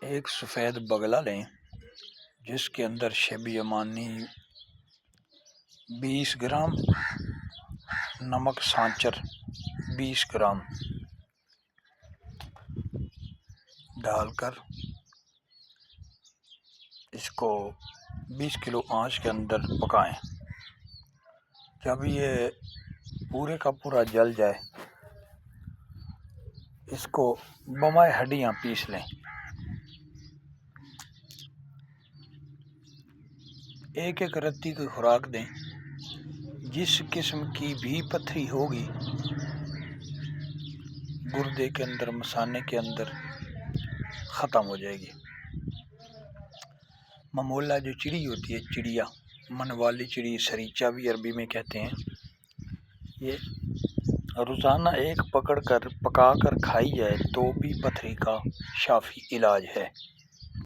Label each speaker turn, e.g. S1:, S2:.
S1: ایک سفید بگلا لیں جس کے اندر شب یمانی 20 گرام، نمک سانچر 20 گرام ڈال کر اس کو 20 کلو آنچ کے اندر پکائیں۔ جب یہ پورے کا پورا جل جائے اس کو بمائے ہڈیاں پیس لیں۔ ایک ایک رتی کی خوراک دیں۔ جس قسم کی بھی پتھری ہوگی گردے کے اندر، مثانے کے اندر ختم ہو جائے گی۔ ممولا جو چڑی ہوتی ہے، چڑیا، من والی چڑی، سریچا بھی عربی میں کہتے ہیں، یہ روزانہ ایک پکا کر کھائی جائے تو بھی پتھری کا شافی علاج ہے۔